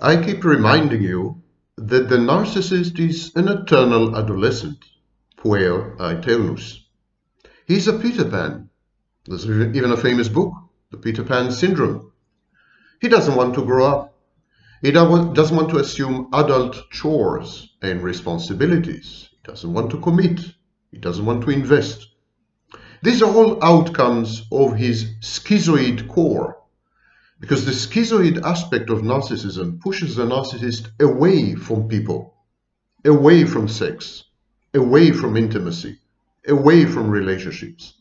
I keep reminding you that the narcissist is an eternal adolescent, Puer Aeternus. He's a Peter Pan. There's even a famous book, the Peter Pan syndrome. He doesn't want to grow up. He doesn't want to assume adult chores and responsibilities. He doesn't want to commit. He doesn't want to invest. These are all outcomes of his schizoid core, because the schizoid aspect of narcissism pushes the narcissist away from people, away from sex, away from intimacy, away from relationships.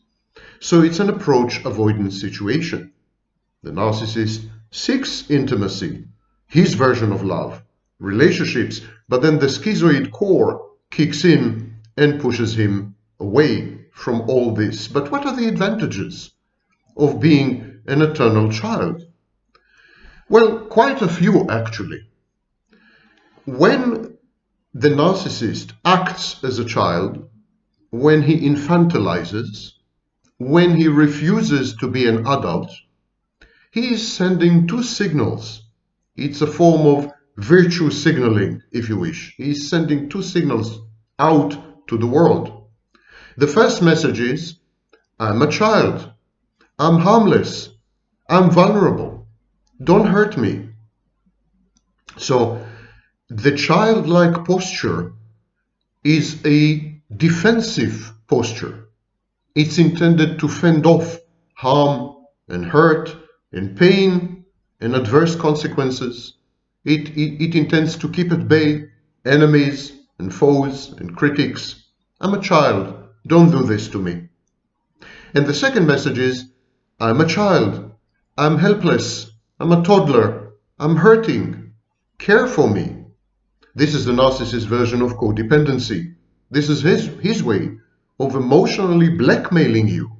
So it's an approach avoidance situation. The narcissist seeks intimacy, his version of love, relationships, but then the schizoid core kicks in and pushes him away from all this. But what are the advantages of being an eternal child? Well, quite a few actually. When the narcissist acts as a child, when he infantilizes, when he refuses to be an adult, he is sending two signals. It's a form of virtue signaling, if you wish. He's sending two signals out to the world. The first message is, I'm a child. I'm harmless. I'm vulnerable. Don't hurt me. So the childlike posture is a defensive posture. It's intended to fend off harm and hurt and pain and adverse consequences. It intends to keep at bay enemies and foes and critics. I'm a child. Don't do this to me. And the second message is, I'm a child. I'm helpless. I'm a toddler. I'm hurting. Care for me. This is the narcissist version of codependency. This is his way of emotionally blackmailing you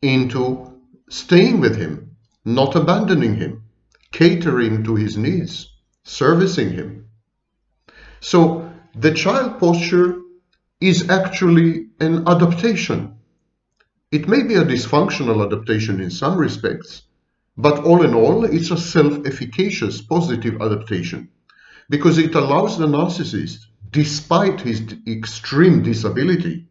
into staying with him, not abandoning him, catering to his needs, servicing him. So the child posture is actually an adaptation. It may be a dysfunctional adaptation in some respects, but all in all, it's a self-efficacious positive adaptation because it allows the narcissist, despite his extreme disability,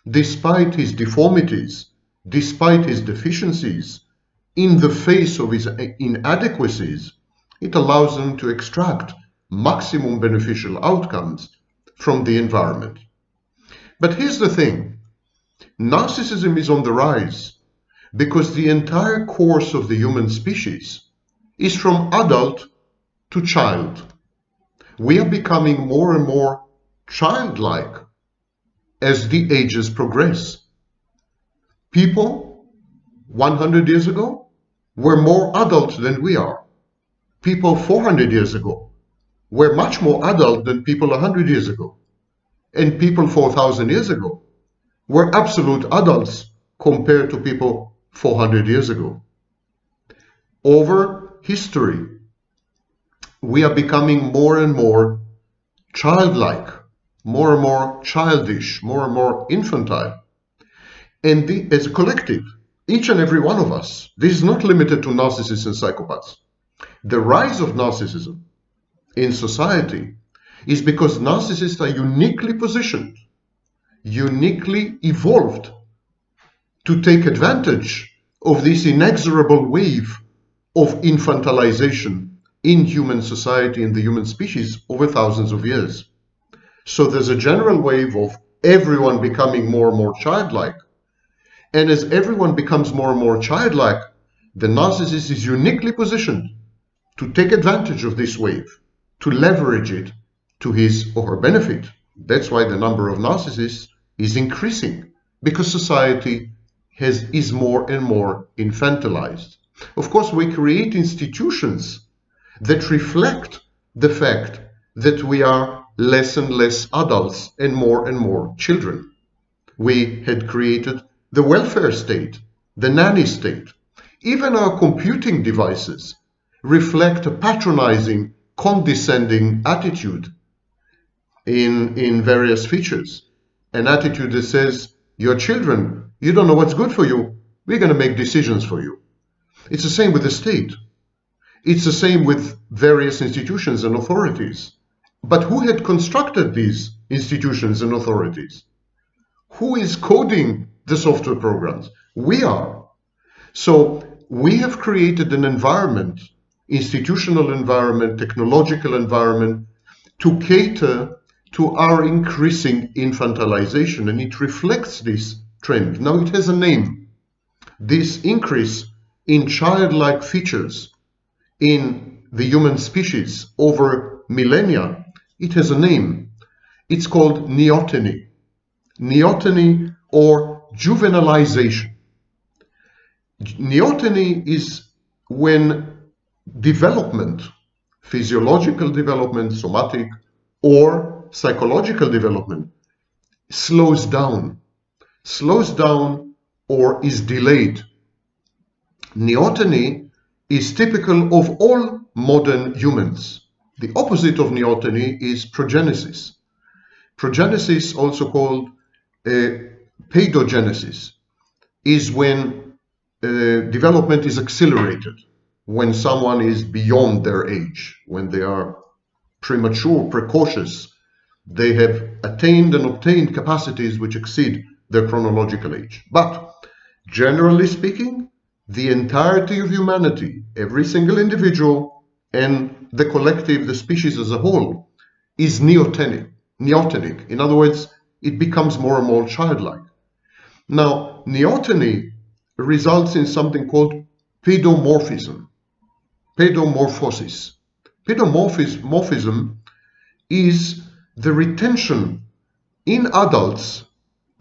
despite his deformities, despite his deficiencies, in the face of his inadequacies, it allows them to extract maximum beneficial outcomes from the environment. But here's the thing, narcissism is on the rise because the entire course of the human species is from adult to child. We are becoming more and more childlike as the ages progress. People 100 years ago were more adult than we are. People 400 years ago were much more adult than people 100 years ago. And people 4,000 years ago were absolute adults compared to people 400 years ago. Over history, we are becoming more and more childlike, more and more childish, more and more infantile. And as a collective, each and every one of us, this is not limited to narcissists and psychopaths. The rise of narcissism in society is because narcissists are uniquely positioned, uniquely evolved to take advantage of this inexorable wave of infantilization in human society and the human species over thousands of years. So there's a general wave of everyone becoming more and more childlike. And as everyone becomes more and more childlike, the narcissist is uniquely positioned to take advantage of this wave, to leverage it to his or her benefit. That's why the number of narcissists is increasing, because society is more and more infantilized. Of course, we create institutions that reflect the fact that we are less and less adults and more children. We had created the welfare state, the nanny state. Even our computing devices reflect a patronizing, condescending attitude in various features. An attitude that says, you're children, you don't know what's good for you, we're going to make decisions for you. It's the same with the state. It's the same with various institutions and authorities. But who had constructed these institutions and authorities? Who is coding the software programs? We are. So we have created an environment, institutional environment, technological environment, to cater to our increasing infantilization, and it reflects this trend. Now it has a name. This increase in childlike features in the human species over millennia, it has a name. It's called neoteny. Neoteny or juvenilization. Neoteny is when development, physiological development, somatic, or psychological development slows down or is delayed. Neoteny is typical of all modern humans. The opposite of neoteny is progenesis. Progenesis, also called paidogenesis, is when development is accelerated, when someone is beyond their age, when they are premature, precocious, they have attained and obtained capacities which exceed their chronological age. But generally speaking, the entirety of humanity, every single individual and the collective, the species as a whole, is neotenic. In other words, it becomes more and more childlike. Now, neoteny results in something called paidomorphism, paidomorphosis. Paidomorphism is the retention in adults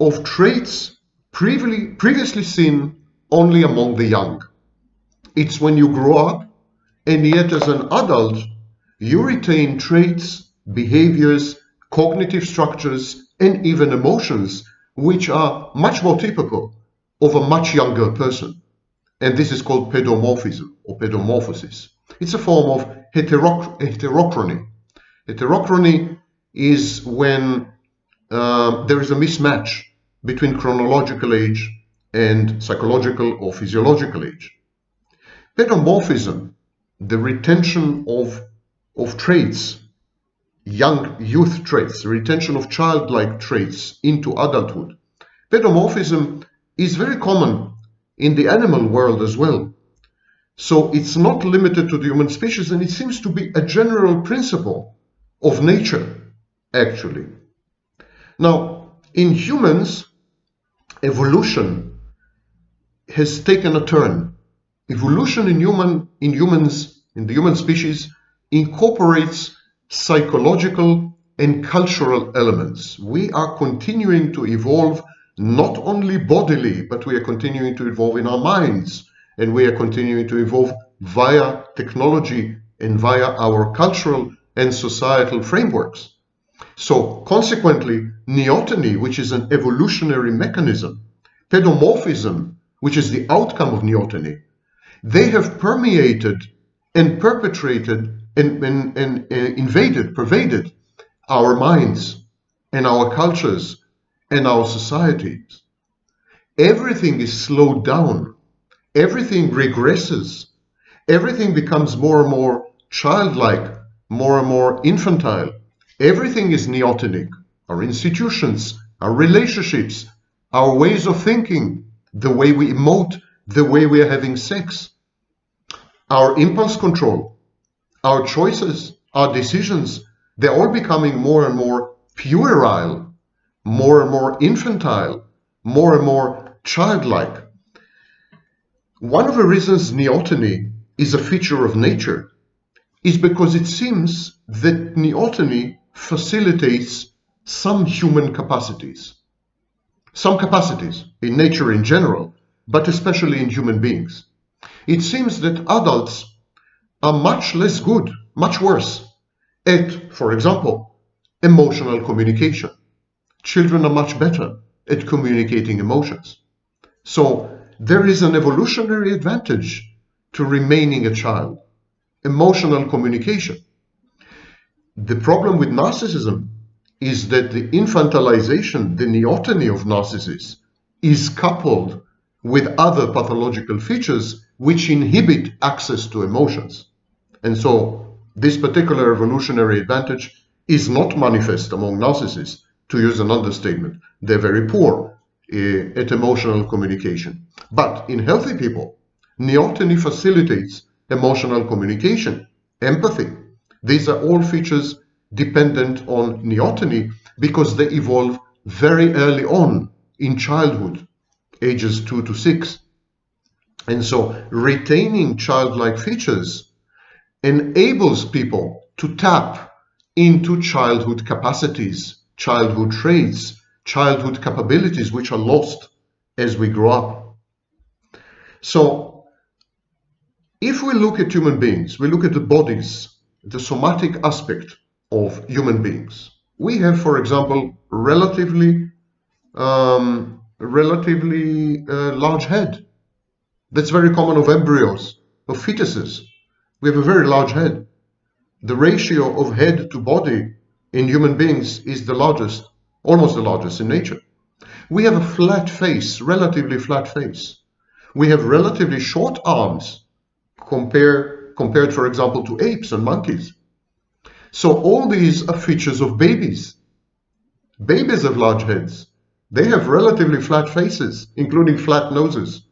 of traits previously seen only among the young. It's when you grow up and yet as an adult you retain traits, behaviors, cognitive structures, and even emotions which are much more typical of a much younger person. And this is called paidomorphism or paidomorphosis. It's a form of heterochrony. Heterochrony is when there is a mismatch between chronological age and psychological or physiological age. Paidomorphism, the retention of traits, youth traits, the retention of childlike traits into adulthood. Paidomorphism is very common in the animal world as well. So it's not limited to the human species, and it seems to be a general principle of nature, actually. Now, in humans, evolution has taken a turn. Evolution in the human species incorporates psychological and cultural elements. We are continuing to evolve not only bodily, but we are continuing to evolve in our minds, and we are continuing to evolve via technology and via our cultural and societal frameworks. So consequently, neoteny, which is an evolutionary mechanism, paidomorphism, which is the outcome of neoteny, they have permeated and perpetrated and pervaded our minds and our cultures and our societies. Everything is slowed down. Everything regresses. Everything becomes more and more childlike, more and more infantile. Everything is neotenic. Our institutions, our relationships, our ways of thinking, the way we emote, the way we are having sex, our impulse control, our choices, our decisions, they're all becoming more and more puerile, more and more infantile, more and more childlike. One of the reasons neoteny is a feature of nature is because it seems that neoteny facilitates some human capacities. Some capacities in nature in general, but especially in human beings. It seems that adults are much less good, much worse at, for example, emotional communication. Children are much better at communicating emotions. So there is an evolutionary advantage to remaining a child. Emotional communication. The problem with narcissism is that the infantilization, the neoteny of narcissists, is coupled with other pathological features which inhibit access to emotions. And so this particular evolutionary advantage is not manifest among narcissists, to use an understatement. They're very poor at emotional communication. But in healthy people, neoteny facilitates emotional communication, empathy. These are all features dependent on neoteny because they evolve very early on in childhood, ages 2 to 6. And so retaining childlike features enables people to tap into childhood capacities, childhood traits, childhood capabilities which are lost as we grow up. So if we look at human beings, we look at the bodies, the somatic aspect of human beings. We have, for example, relatively large head. That's very common of embryos, of fetuses. We have a very large head. The ratio of head to body in human beings is the largest, almost the largest in nature. We have a flat face, relatively flat face. We have relatively short arms compared, for example, to apes and monkeys. So all these are features of babies. Babies have large heads. They have relatively flat faces, including flat noses.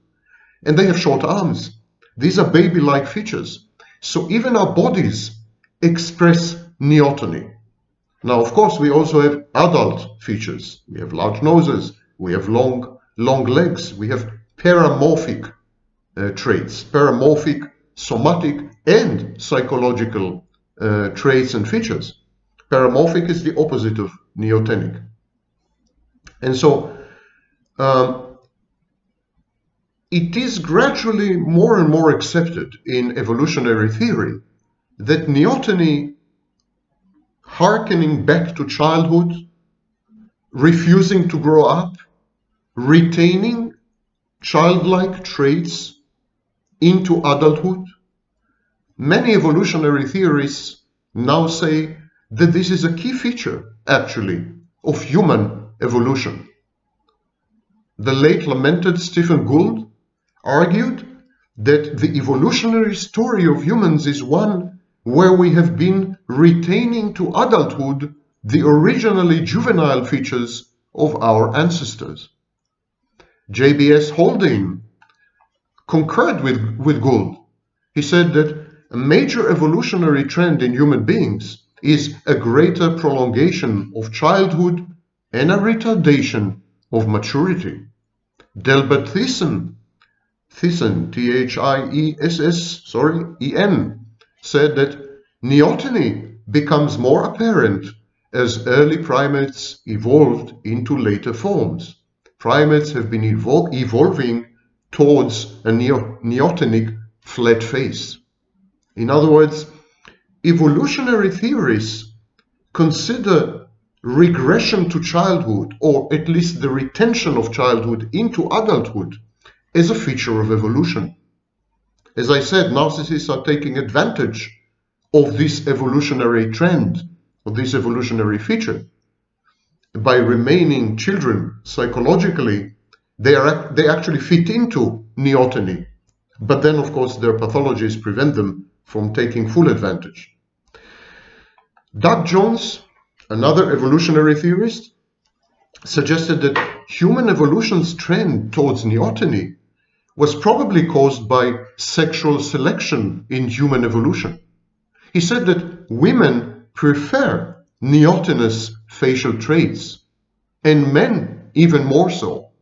And they have short arms. These are baby-like features. So even our bodies express neoteny. Now, of course, we also have adult features. We have large noses. We have long legs. We have paramorphic traits, paramorphic somatic and psychological traits and features. Paramorphic is the opposite of neotenic. And so it is gradually more and more accepted in evolutionary theory that neoteny, hearkening back to childhood, refusing to grow up, retaining childlike traits into adulthood. Many evolutionary theorists now say that this is a key feature, actually, of human evolution. The late lamented Stephen Gould argued that the evolutionary story of humans is one where we have been retaining to adulthood the originally juvenile features of our ancestors. J.B.S. Haldane concurred with Gould. He said that a major evolutionary trend in human beings is a greater prolongation of childhood and a retardation of maturity. Delbert Thiessen, T-H-I-E-S-S, said that neoteny becomes more apparent as early primates evolved into later forms. Primates have been evolving towards a neotenic flat face. In other words, evolutionary theorists consider regression to childhood, or at least the retention of childhood into adulthood, as a feature of evolution. As I said, narcissists are taking advantage of this evolutionary trend, of this evolutionary feature. By remaining children psychologically, they actually fit into neoteny. But then, of course, their pathologies prevent them from taking full advantage. Doug Jones, another evolutionary theorist, suggested that human evolution's trend towards neoteny was probably caused by sexual selection in human evolution. He said that women prefer neotenous facial traits, and men even more so.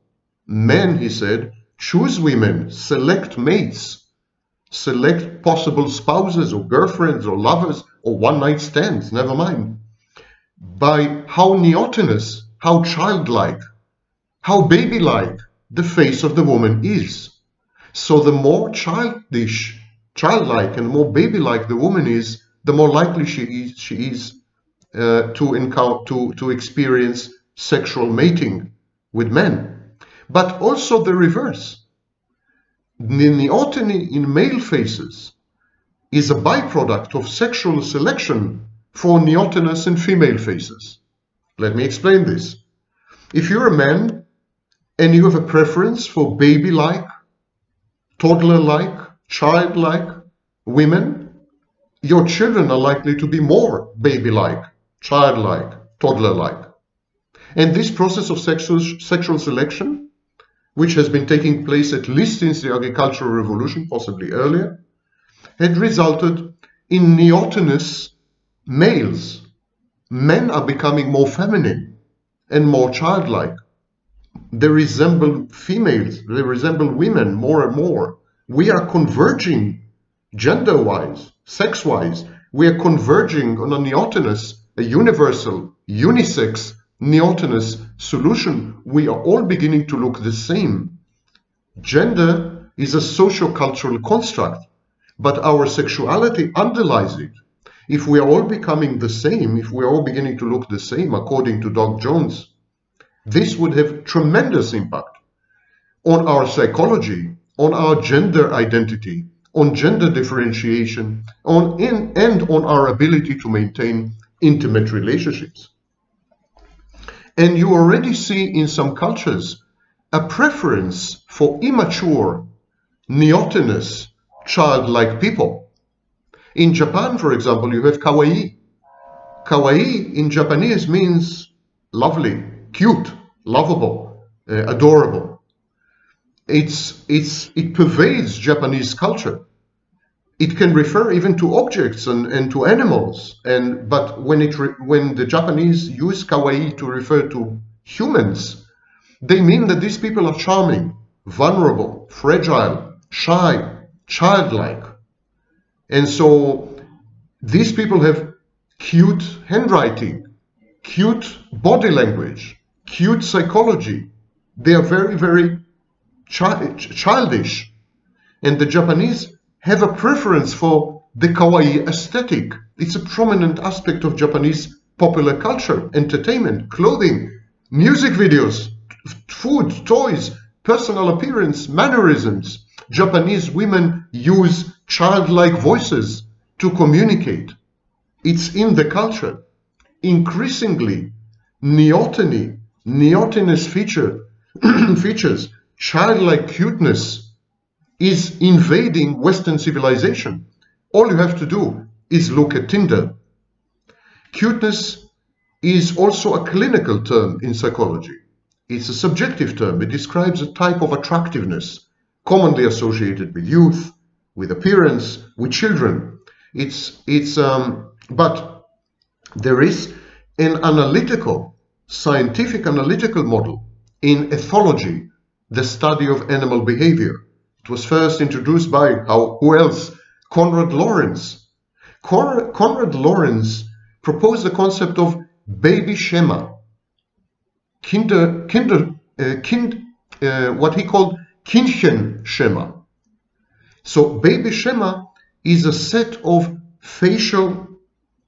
Men, he said, choose women, select mates, select possible spouses or girlfriends or lovers or one-night stands, never mind, by how neotenous, how childlike, how baby-like the face of the woman is. So the more childish, childlike, and more baby-like the woman is, the more likely she is to experience sexual mating with men. But also the reverse. The neoteny in male faces is a byproduct of sexual selection for neotenous in female faces. Let me explain this. If you're a man and you have a preference for baby-like, toddler-like, childlike women, your children are likely to be more baby-like, childlike, toddler-like. And this process of sexual selection, which has been taking place at least since the agricultural revolution, possibly earlier, had resulted in neoteny males. Men are becoming more feminine and more childlike. They resemble females, they resemble women more and more. We are converging gender-wise, sex-wise. We are converging on a neoteny, a universal, unisex, neoteny solution. We are all beginning to look the same. Gender is a socio-cultural construct, but our sexuality underlies it. If we are all becoming the same, if we are all beginning to look the same, according to Doc Jones, this would have tremendous impact on our psychology, on our gender identity, on gender differentiation, and on our ability to maintain intimate relationships. And you already see in some cultures a preference for immature, neoteny, childlike people. In Japan, for example, you have kawaii. Kawaii in Japanese means lovely, cute, lovable, adorable. It pervades Japanese culture. It can refer even to objects and to animals. But when the Japanese use kawaii to refer to humans, they mean that these people are charming, vulnerable, fragile, shy, childlike. And so these people have cute handwriting, cute body language, cute psychology. They are very, very childish. And the Japanese have a preference for the kawaii aesthetic. It's a prominent aspect of Japanese popular culture, entertainment, clothing, music videos, food, toys, personal appearance, mannerisms. Japanese women use childlike voices to communicate. It's in the culture. Increasingly, neoteny features, childlike cuteness is invading Western civilization. All you have to do is look at Tinder. Cuteness is also a clinical term in psychology. It's a subjective term. It describes a type of attractiveness commonly associated with youth, with appearance, with children. But there is an analytical, scientific analytical model in ethology, the study of animal behavior. It was first introduced by, who else? Konrad Lorenz. Konrad Lorenz proposed the concept of baby schema, what he called Kindchen schema. So baby schema is a set of facial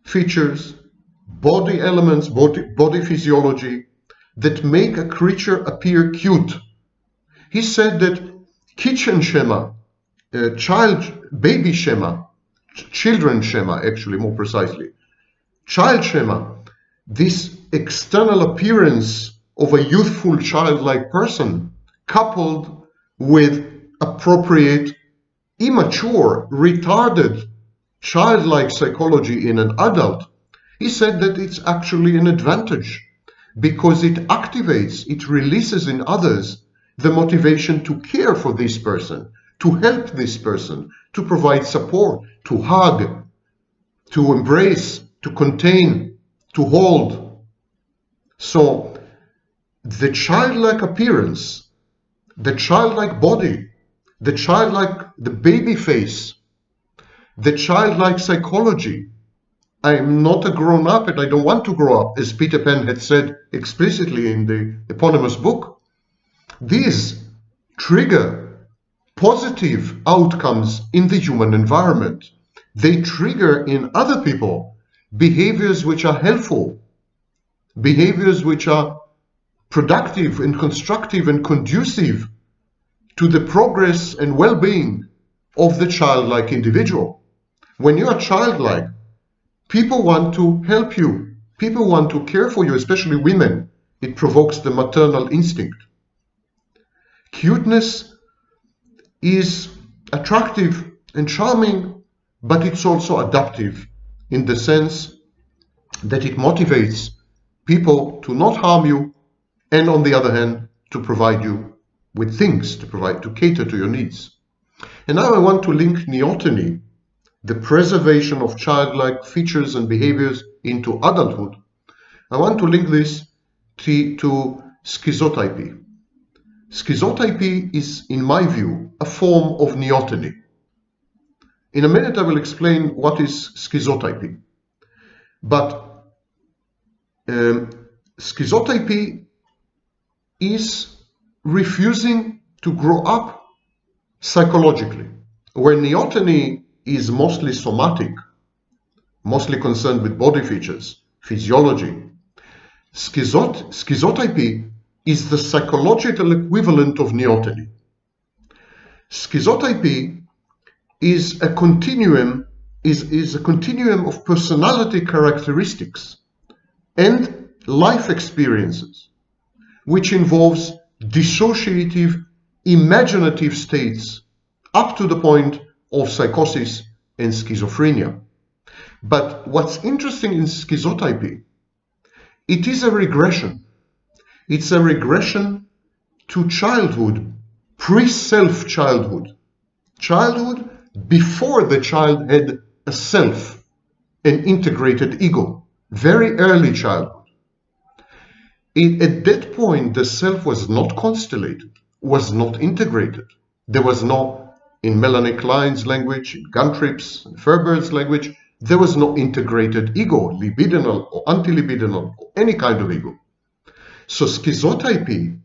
features, body elements, body physiology that make a creature appear cute. He said that kitchen schema, baby schema, children schema, actually more precisely, child schema, this external appearance of a youthful childlike person coupled with appropriate, immature, retarded, childlike psychology in an adult, he said that it's actually an advantage because it activates, it releases in others the motivation to care for this person, to help this person, to provide support, to hug, to embrace, to contain, to hold. So the childlike appearance, the childlike body, the baby face, the childlike psychology. I am not a grown-up and I don't want to grow up, as Peter Pan had said explicitly in the eponymous book. These trigger positive outcomes in the human environment. They trigger in other people behaviors which are helpful, behaviors which are productive and constructive and conducive to the progress and well-being of the childlike individual. When you are childlike, people want to help you. People want to care for you, especially women. It provokes the maternal instinct. Cuteness is attractive and charming, but it's also adaptive in the sense that it motivates people to not harm you, and on the other hand, to provide you with things, to cater to your needs. And now I want to link neoteny, the preservation of childlike features and behaviors into adulthood. I want to link this to schizotypy. Schizotypy is, in my view, a form of neoteny. In a minute I will explain what is schizotypy. But schizotypy is refusing to grow up psychologically, where neoteny is mostly somatic, mostly concerned with body features, physiology. Schizotypy is the psychological equivalent of neoteny. Schizotypy is a continuum of personality characteristics and life experiences, which involves dissociative, imaginative states up to the point of psychosis and schizophrenia. But what's interesting in schizotypy, it is a regression. It's a regression to childhood, pre-self childhood. Childhood before the child had a self, an integrated ego, very early childhood. At that point, the self was not constellated, was not integrated. There was no, in Melanie Klein's language, in Guntrip's and Ferber's language, there was no integrated ego, libidinal or anti-libidinal, or any kind of ego. So schizotypy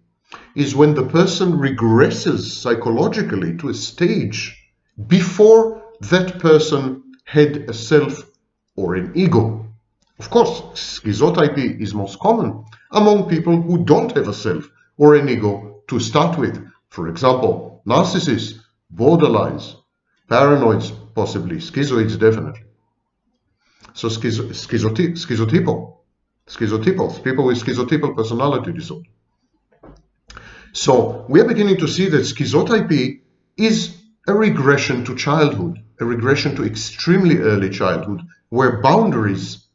is when the person regresses psychologically to a stage before that person had a self or an ego. Of course, schizotypy is most common among people who don't have a self or an ego to start with. For example, narcissists, borderlines, paranoids possibly, schizoids definitely. So schizotypal, people with schizotypal personality disorder. So we are beginning to see that schizotypy is a regression to childhood, a regression to extremely early childhood, where boundaries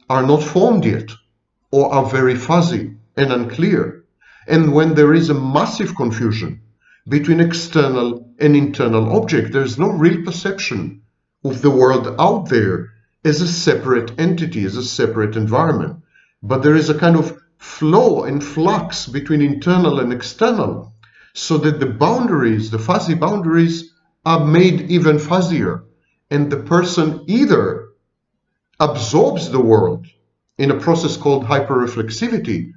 are not formed yet, or are very fuzzy and unclear, and when there is a massive confusion between external and internal object, there is no real perception of the world out there as a separate entity, as a separate environment, but there is a kind of flow and flux between internal and external, so that the boundaries, the fuzzy boundaries, are made even fuzzier, and the person either absorbs the world in a process called hyperreflexivity,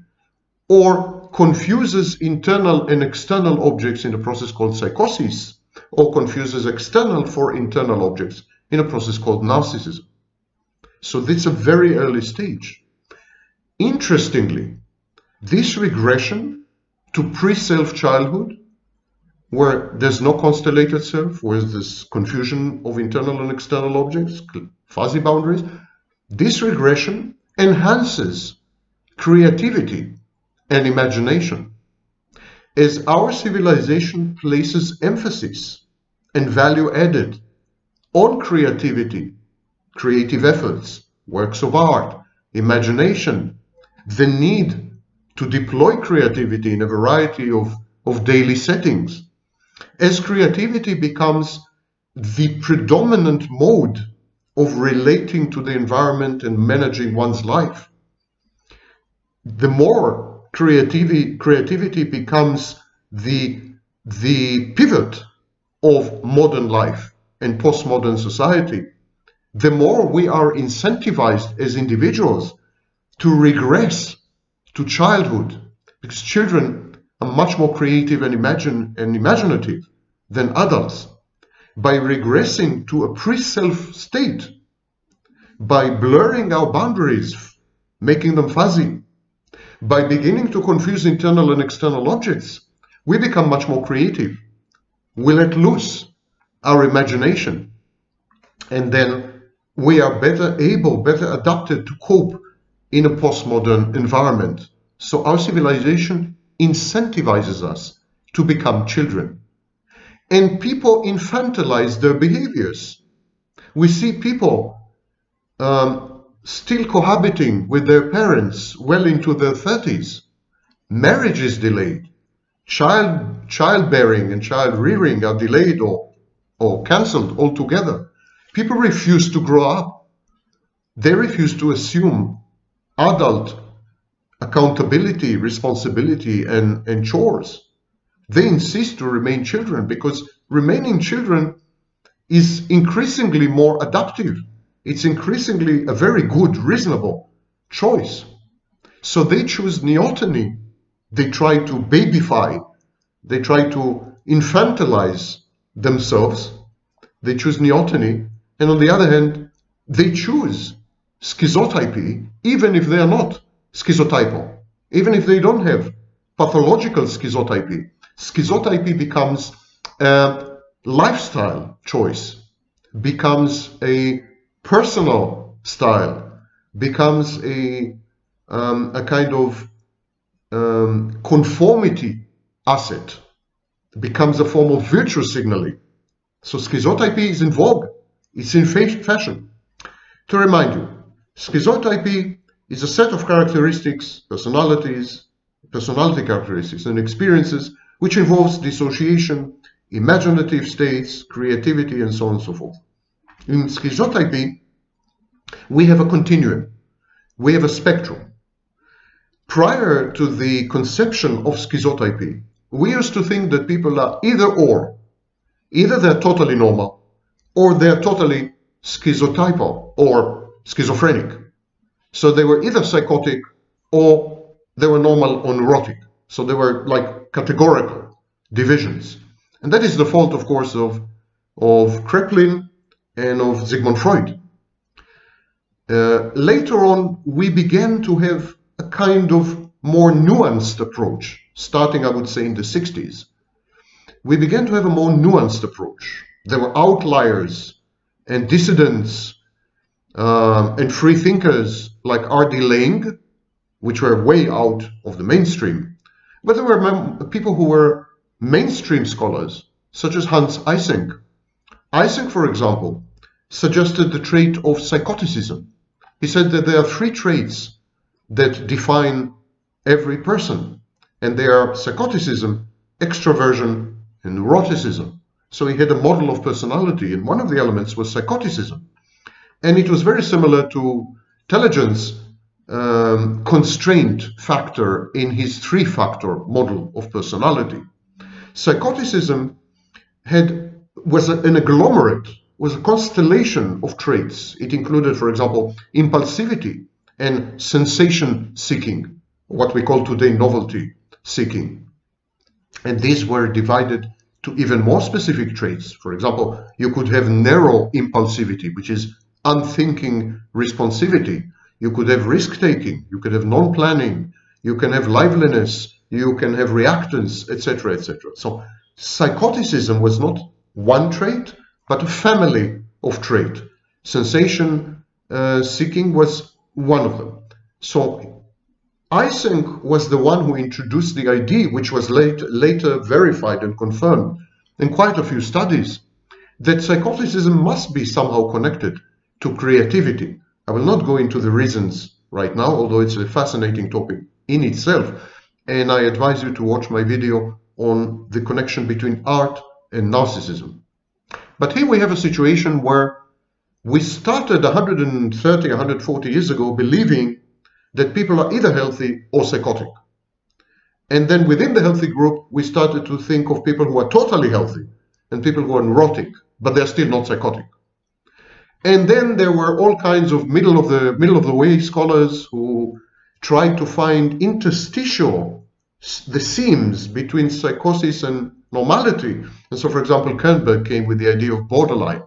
or confuses internal and external objects in a process called psychosis, or confuses external for internal objects in a process called narcissism. So that's a very early stage. Interestingly, this regression to pre-self childhood, where there's no constellated self, where there's confusion of internal and external objects, fuzzy boundaries, this regression enhances creativity and imagination. As our civilization places emphasis and value added on creativity, creative efforts, works of art, imagination, the need to deploy creativity in a variety of daily settings, as creativity becomes the predominant mode of relating to the environment and managing one's life, the more creativity becomes the pivot of modern life and postmodern society, the more we are incentivized as individuals to regress to childhood, because children are much more creative and imaginative than adults. By regressing to a pre-self state, by blurring our boundaries, making them fuzzy, by beginning to confuse internal and external objects, we become much more creative. We let loose our imagination, and then we are better adapted to cope in a postmodern environment. So our civilization incentivizes us to become children. And people infantilize their behaviors. We see people still cohabiting with their parents well into their 30s. Marriage is delayed. Childbearing and child rearing are delayed or cancelled altogether. People refuse to grow up. They refuse to assume adult accountability, responsibility, and chores. They insist to remain children because remaining children is increasingly more adaptive. It's increasingly a very good, reasonable choice. So they choose neoteny. They try to babyfy. They try to infantilize themselves. They choose neoteny. And on the other hand, they choose schizotypy, even if they are not schizotypal, even if they don't have pathological schizotypy. Schizotypy becomes a lifestyle choice, becomes a personal style, becomes a kind of conformity asset, becomes a form of virtue signaling. So schizotypy is in vogue. It's in fashion. To remind you, schizotypy is a set of characteristics, personality characteristics and experiences which involves dissociation, imaginative states, creativity, and so on and so forth. In schizotypy, we have a continuum. We have a spectrum. Prior to the conception of schizotypy, we used to think that people are either or. Either they're totally normal, or they're totally schizotypal or schizophrenic. So they were either psychotic or they were normal or neurotic. So they were like categorical divisions. And that is the fault, of course, of Kraepelin and of Sigmund Freud. Later on, we began to have a kind of more nuanced approach, starting, I would say, in the 60s. We began to have a more nuanced approach. There were outliers and dissidents and free thinkers like R.D. Laing, which were way out of the mainstream. But there were people who were mainstream scholars, such as Hans Eysenck. Eysenck, for example, suggested the trait of psychoticism. He said that there are three traits that define every person, and they are psychoticism, extroversion, and neuroticism. So he had a model of personality, and one of the elements was psychoticism. And it was very similar to Telegen's constraint factor in his three-factor model of personality. Psychoticism was an agglomerate, was a constellation of traits. It included, for example, impulsivity and sensation seeking, what we call today novelty seeking. And these were divided to even more specific traits. For example, you could have narrow impulsivity, which is unthinking responsivity. You could have risk-taking, you could have non-planning, you can have liveliness, you can have reactance, etc., etc. So psychoticism was not one trait, but a family of traits. Sensation seeking was one of them. So Eysenck was the one who introduced the idea, which was later verified and confirmed in quite a few studies, that psychoticism must be somehow connected to creativity. I will not go into the reasons right now, although it's a fascinating topic in itself, and I advise you to watch my video on the connection between art and narcissism. But here we have a situation where we started 130, 140 years ago believing that people are either healthy or psychotic. And then within the healthy group, we started to think of people who are totally healthy and people who are neurotic, but they're still not psychotic. And then there were all kinds of middle of the way scholars who tried to find interstitial, the seams between psychosis and normality. And so, for example, Kernberg came with the idea of borderline.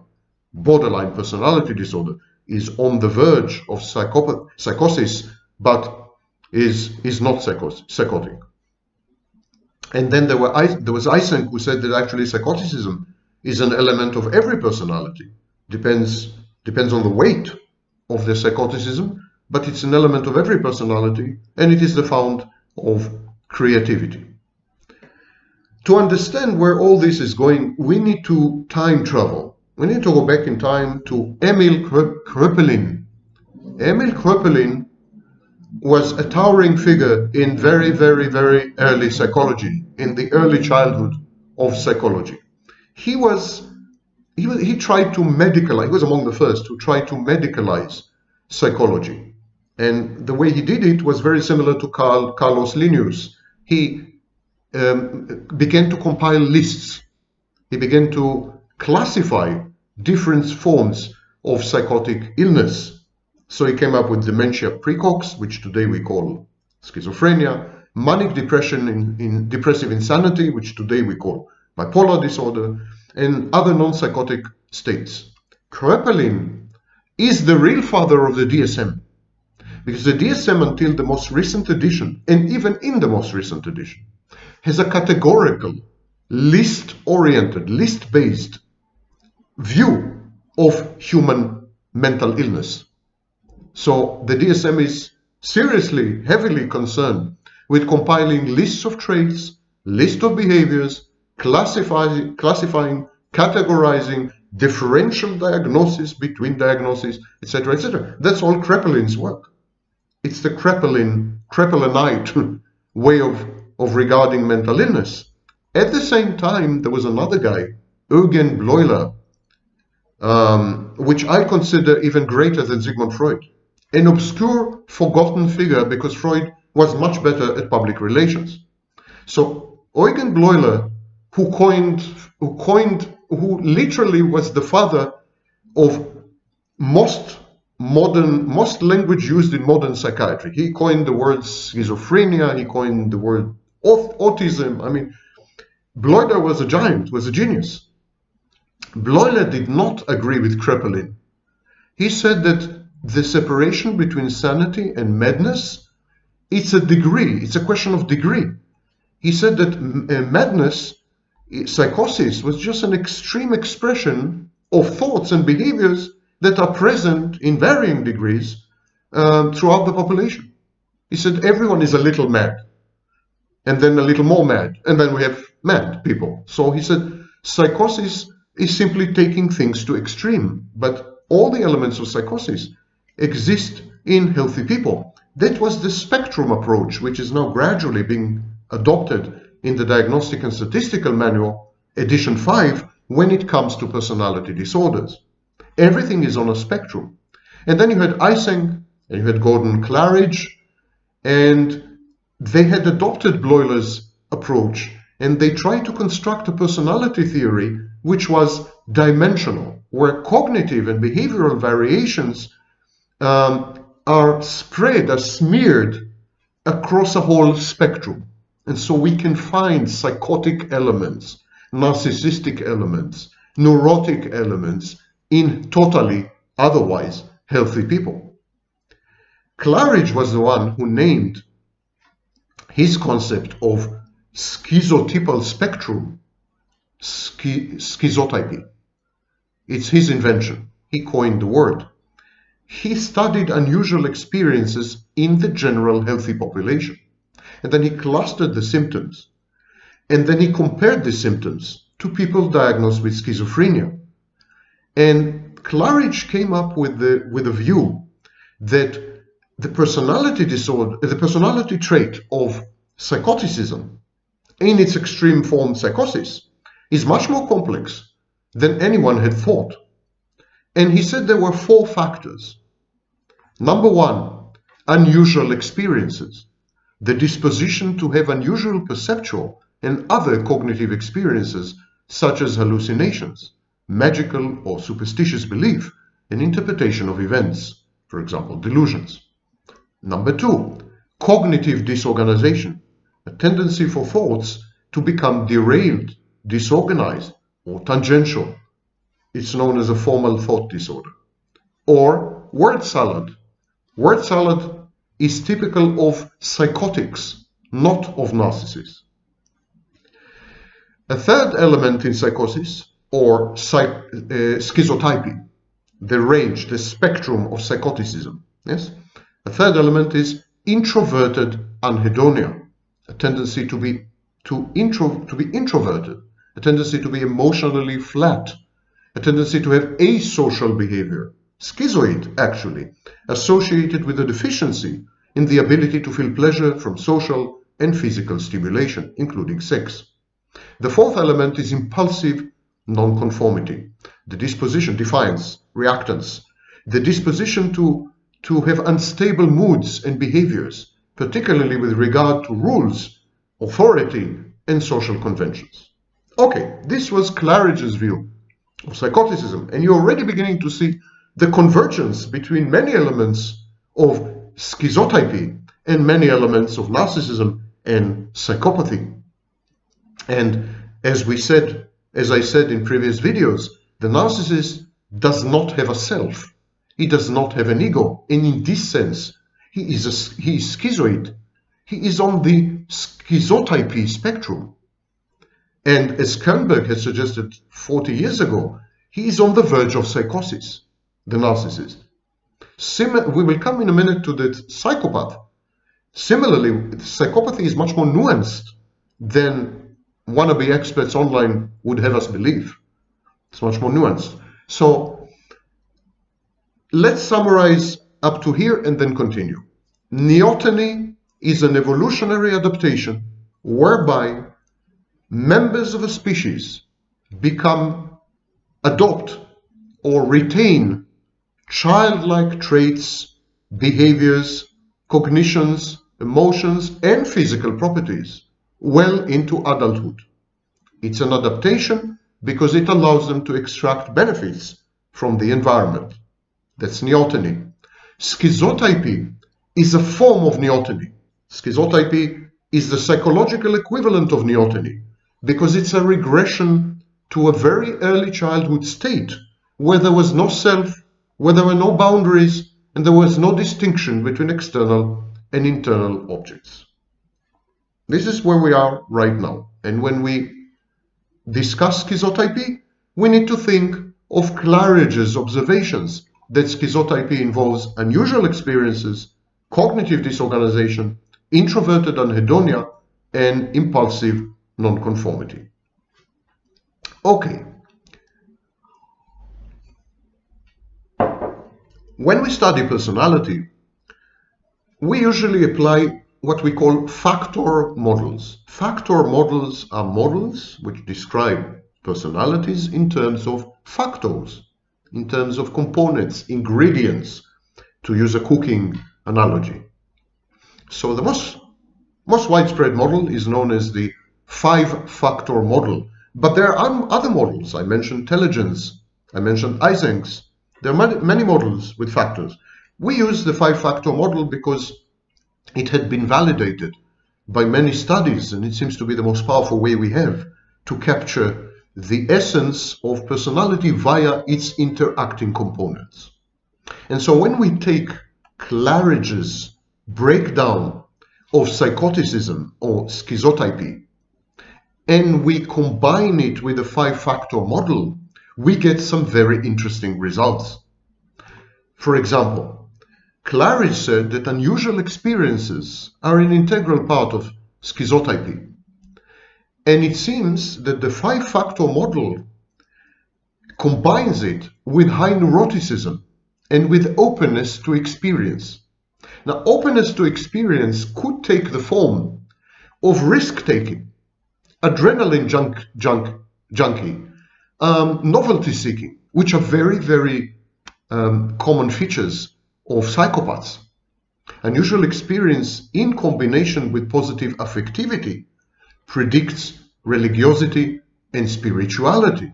Borderline personality disorder is on the verge of psychosis, but is not psychotic. And then there was Eysenck, who said that actually psychoticism is an element of every personality. Depends on the weight of the psychoticism, but it's an element of every personality, and it is the fount of creativity. To understand where all this is going, we need to time travel We need to go back in time to Emil Kraepelin. Emil Kraepelin was a towering figure in very, very, very early psychology, in the early childhood of psychology. He tried to medicalize, he was among the first who tried to medicalize psychology. And the way he did it was very similar to Carlos Linnaeus. He began to compile lists. He began to classify different forms of psychotic illness. So he came up with dementia praecox, which today we call schizophrenia, manic depression in depressive insanity, which today we call bipolar disorder, and other non-psychotic states. Kraepelin is the real father of the DSM, because the DSM, until the most recent edition, and even in the most recent edition, has a categorical, list-oriented, list-based view of human mental illness. So the DSM is seriously, heavily concerned with compiling lists of traits, lists of behaviors, classifying, categorizing, differential diagnosis between diagnoses, etc., etc. That's all Kraepelin's work. It's the Kraepelinite way of regarding mental illness. At the same time, there was another guy, Eugen Bleuler, which I consider even greater than Sigmund Freud. An obscure, forgotten figure because Freud was much better at public relations. So Eugen Bleuler, who literally was the father of most language used in modern psychiatry. He coined the word schizophrenia, he coined the word autism. I mean, Bleuler was a giant, was a genius. Bleuler did not agree with Kraepelin. He said that the separation between sanity and madness, it's a degree, it's a question of degree. He said that madness, psychosis, was just an extreme expression of thoughts and behaviors that are present in varying degrees throughout the population. He said everyone is a little mad, and then a little more mad, and then we have mad people. So he said psychosis is simply taking things to extreme, but all the elements of psychosis exist in healthy people. That was the spectrum approach, which is now gradually being adopted in the Diagnostic and Statistical Manual, edition 5, when it comes to personality disorders. Everything is on a spectrum. And then you had Eysenck and you had Gordon Claridge, and they had adopted Bleuler's approach, and they tried to construct a personality theory which was dimensional, where cognitive and behavioral variations are smeared across a whole spectrum. And so we can find psychotic elements, narcissistic elements, neurotic elements in totally otherwise healthy people. Claridge was the one who named his concept of schizotypal spectrum, schizotypy. It's his invention. He coined the word. He studied unusual experiences in the general healthy population. And then he clustered the symptoms. And then he compared the symptoms to people diagnosed with schizophrenia. And Claridge came up with a view that the personality disorder, the personality trait of psychoticism, in its extreme form psychosis, is much more complex than anyone had thought. And he said there were 4 factors. Number 1, unusual experiences. The disposition to have unusual perceptual and other cognitive experiences, such as hallucinations, magical or superstitious belief, and interpretation of events, for example, delusions. Number 2, cognitive disorganization, a tendency for thoughts to become derailed, disorganized, or tangential. It's known as a formal thought disorder. Or word salad. Word salad is typical of psychotics, not of narcissists. A third element in psychosis, or schizotypy, the range, the spectrum of psychoticism. Yes? A third element is introverted anhedonia, a tendency to be introverted, a tendency to be emotionally flat, a tendency to have asocial behavior, schizoid actually, associated with a deficiency in the ability to feel pleasure from social and physical stimulation, including sex. The fourth element is impulsive nonconformity, the disposition, defiance, reactance, the disposition to have unstable moods and behaviors, particularly with regard to rules, authority, and social conventions. Okay, this was Claridge's view of psychoticism, and you're already beginning to see the convergence between many elements of schizotypy and many elements of narcissism and psychopathy. And as I said in previous videos, the narcissist does not have a self. He does not have an ego. And in this sense, he is schizoid. He is on the schizotypy spectrum. And as Kernberg had suggested 40 years ago, he is on the verge of psychosis, the narcissist. We will come in a minute to the psychopath. Similarly, psychopathy is much more nuanced than wannabe experts online would have us believe. It's much more nuanced. So let's summarize up to here and then continue. Neoteny is an evolutionary adaptation whereby members of a species adopt or retain childlike traits, behaviors, cognitions, emotions, and physical properties well into adulthood. It's an adaptation because it allows them to extract benefits from the environment. That's neoteny. Schizotypy is a form of neoteny. Schizotypy is the psychological equivalent of neoteny because it's a regression to a very early childhood state where there was no self, where there were no boundaries, and there was no distinction between external and internal objects. This is where we are right now. And when we discuss schizotypy, we need to think of Claridge's observations that schizotypy involves unusual experiences, cognitive disorganization, introverted anhedonia, and impulsive nonconformity. Okay. When we study personality, we usually apply what we call factor models. Factor models are models which describe personalities in terms of factors, in terms of components, ingredients, to use a cooking analogy. So the most widespread model is known as the 5-factor model. But there are other models. I mentioned intelligence. I mentioned Eysenck's. There are many models with factors. We use the 5-factor model because it had been validated by many studies, and it seems to be the most powerful way we have to capture the essence of personality via its interacting components. And so when we take Claridge's breakdown of psychoticism or schizotypy, and we combine it with the 5-factor model, we get some very interesting results. For example, Claridge said that unusual experiences are an integral part of schizotypy. And it seems that the 5-factor model combines it with high neuroticism and with openness to experience. Now, openness to experience could take the form of risk-taking, adrenaline junkie, novelty seeking, which are very, very common features of psychopaths. Unusual experience in combination with positive affectivity predicts religiosity and spirituality.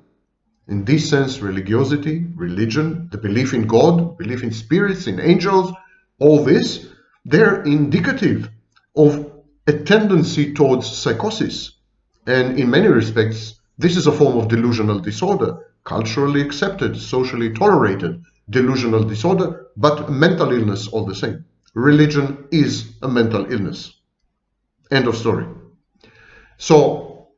In this sense, religiosity, religion, the belief in God, belief in spirits, in angels, all this, they're indicative of a tendency towards psychosis. And in many respects, this is a form of delusional disorder, culturally accepted, socially tolerated delusional disorder, but mental illness all the same. Religion is a mental illness. End of story. So,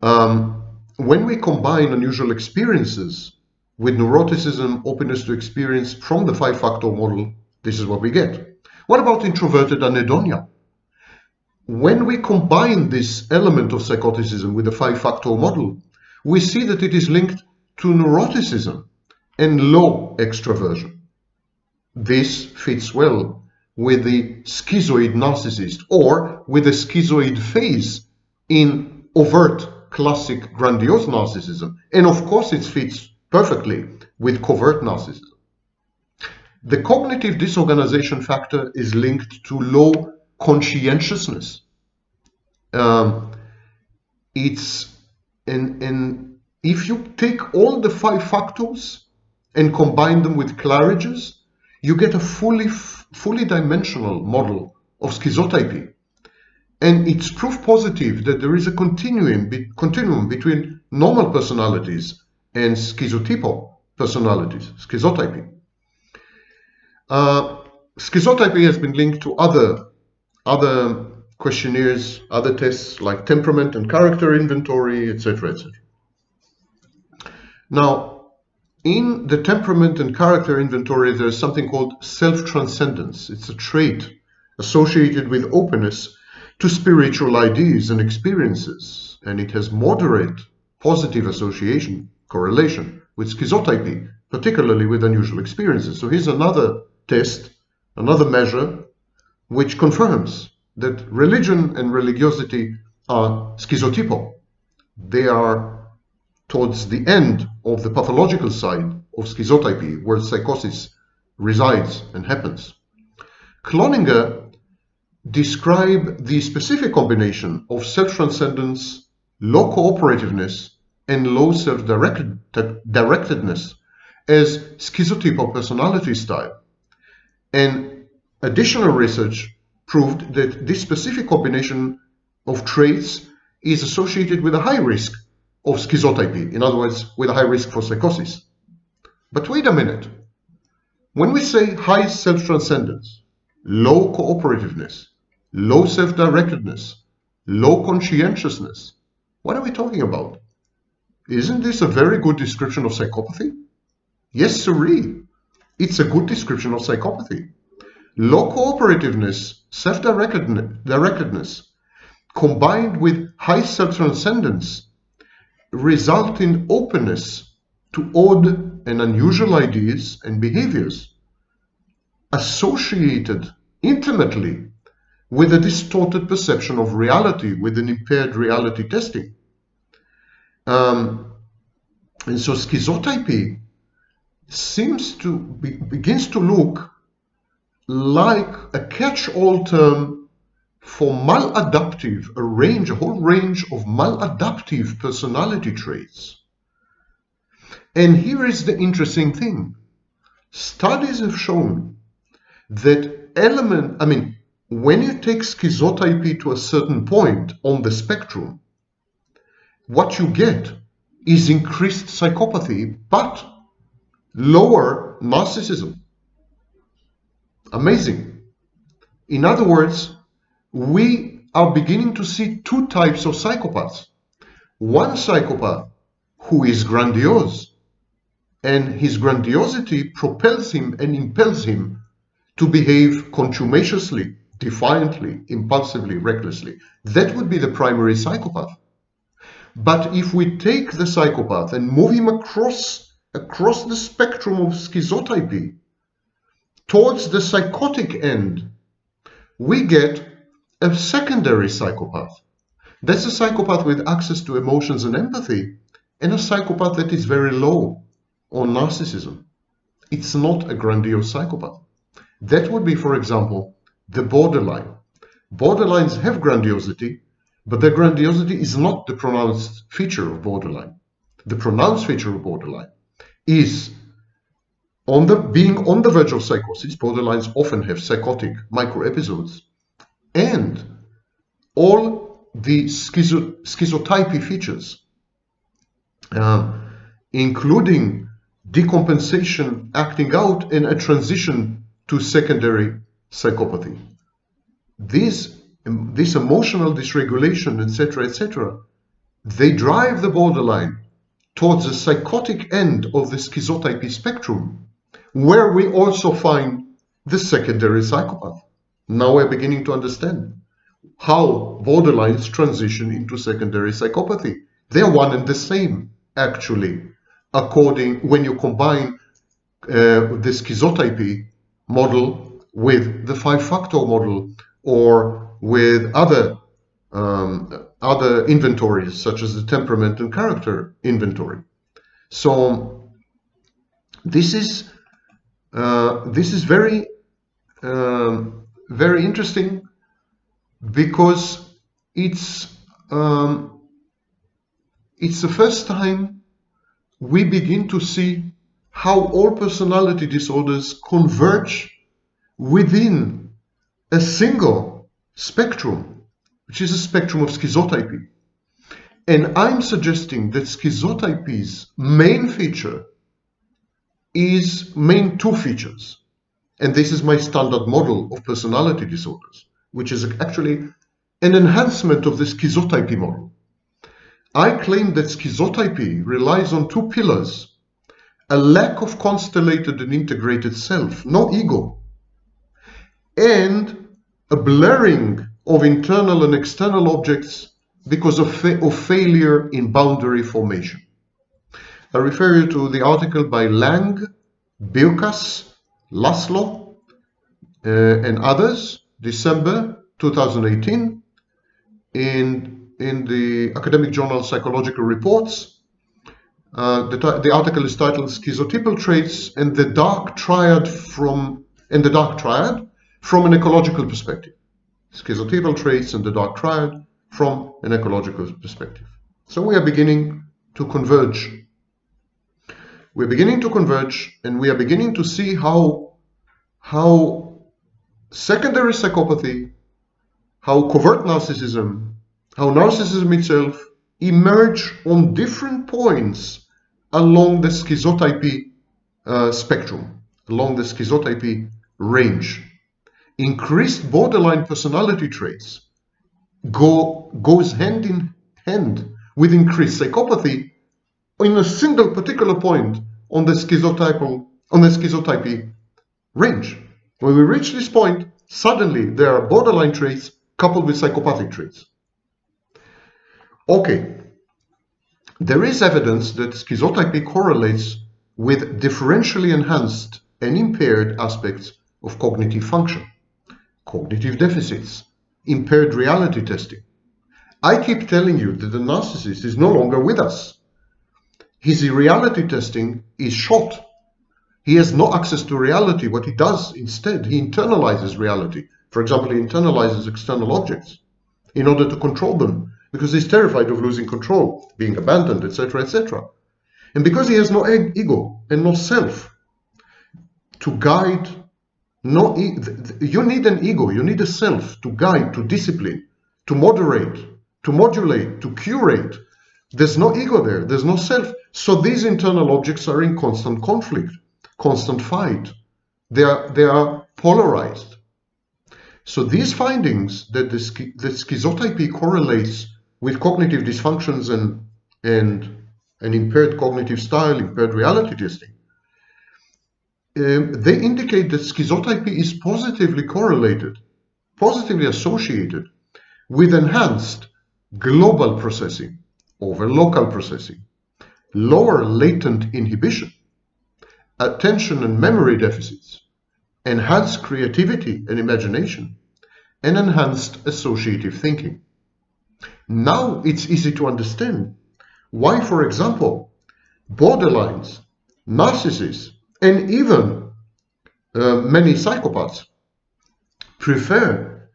when we combine unusual experiences with neuroticism, openness to experience from the 5-factor model, this is what we get. What about introverted anhedonia? When we combine this element of psychoticism with the 5-factor model, we see that it is linked to neuroticism and low extraversion. This fits well with the schizoid narcissist or with the schizoid phase in overt classic grandiose narcissism. And of course it fits perfectly with covert narcissism. The cognitive disorganization factor is linked to low conscientiousness. If you take all the 5 factors and combine them with Claridge's, you get a fully dimensional model of schizotypy. And it's proof positive that there is a continuum between normal personalities and schizotypal personalities, schizotypy. Schizotypy has been linked to other questionnaires, other tests like temperament and character inventory, etc., etc. Now, in the temperament and character inventory, there's something called self-transcendence. It's a trait associated with openness to spiritual ideas and experiences, and it has moderate positive correlation with schizotypy, particularly with unusual experiences. So here's another test, another measure, which confirms that religion and religiosity are schizotypal. They are towards the end of the pathological side of schizotypy, where psychosis resides and happens. Cloninger described the specific combination of self-transcendence, low cooperativeness, and low self-directedness as schizotypal personality style. And additional research proved that this specific combination of traits is associated with a high risk of schizotypy, in other words, with a high risk for psychosis. But wait a minute. When we say high self-transcendence, low cooperativeness, low self-directedness, low conscientiousness, what are we talking about? Isn't this a very good description of psychopathy? Yes, sirree. It's a good description of psychopathy. Low cooperativeness, self-directedness, combined with high self-transcendence, result in openness to odd and unusual ideas and behaviors associated intimately with a distorted perception of reality, with an impaired reality testing. And so schizotypy begins to look like a catch-all term for maladaptive, a whole range of maladaptive personality traits. And here is the interesting thing. Studies have shown that when you take schizotypy to a certain point on the spectrum, what you get is increased psychopathy, but lower narcissism. Amazing. In other words, we are beginning to see 2 types of psychopaths. One psychopath who is grandiose, and his grandiosity propels him and impels him to behave contumaciously, defiantly, impulsively, recklessly. That would be the primary psychopath. But if we take the psychopath and move him across the spectrum of schizotypy towards the psychotic end, we get a secondary psychopath. That's a psychopath with access to emotions and empathy, and a psychopath that is very low on narcissism. It's not a grandiose psychopath. That would be, for example, the borderline. Borderlines have grandiosity, but their grandiosity is not the pronounced feature of borderline. The pronounced feature of borderline is being on the verge of psychosis. Borderlines often have psychotic micro-episodes, and all the schizotypy features, including decompensation, acting out, and a transition to secondary psychopathy. This emotional dysregulation, etc., etc., they drive the borderline towards the psychotic end of the schizotypy spectrum, where we also find the secondary psychopath. Now we're beginning to understand how borderlines transition into secondary psychopathy. They're one and the same, actually. when you combine the Schizotypy model with the 5-factor model or with other inventories such as the temperament and character inventory. So this is very very interesting, because it's the first time we begin to see how all personality disorders converge within a single spectrum, which is a spectrum of schizotypy. And I'm suggesting that schizotypy's main feature is two features. And this is my standard model of personality disorders, which is actually an enhancement of the schizotypy model. I claim that schizotypy relies on two pillars: a lack of constellated and integrated self, no ego, and a blurring of internal and external objects because of failure in boundary formation. I refer you to the article by Lang, Birkas, Laszlo, and others, December 2018, in the academic journal Psychological Reports. The article is titled "Schizotypal Traits and the Dark Triad from an ecological perspective." Schizotypal traits and the dark triad from an ecological perspective. So we are beginning to converge. We're beginning to converge, and we are beginning to see how secondary psychopathy, how covert narcissism, how narcissism itself emerge on different points along the schizotypy spectrum, along the schizotypy range. Increased borderline personality traits goes hand in hand with increased psychopathy in a single particular point on the schizotypy range. When we reach this point, suddenly there are borderline traits coupled with psychopathic traits. Okay, there is evidence that schizotypy correlates with differentially enhanced and impaired aspects of cognitive function, cognitive deficits, impaired reality testing. I keep telling you that the narcissist is no longer with us. His reality testing is shot. He has no access to reality. What he does instead, he internalizes reality. For example, he internalizes external objects in order to control them, because he's terrified of losing control, being abandoned, etc., etc. And because he has no ego and no self to guide, you need an ego, you need a self to guide, to discipline, to moderate, to modulate, to curate. There's no ego there, there's no self. So these internal objects are in constant conflict, constant fight. They are polarized. So these findings that the schizotypy correlates with cognitive dysfunctions and an impaired cognitive style, impaired reality testing, they indicate that schizotypy is positively correlated, positively associated with enhanced global processing over local processing, lower latent inhibition, attention and memory deficits, enhanced creativity and imagination, and enhanced associative thinking. Now it's easy to understand why, for example, borderlines, narcissists, and even many psychopaths prefer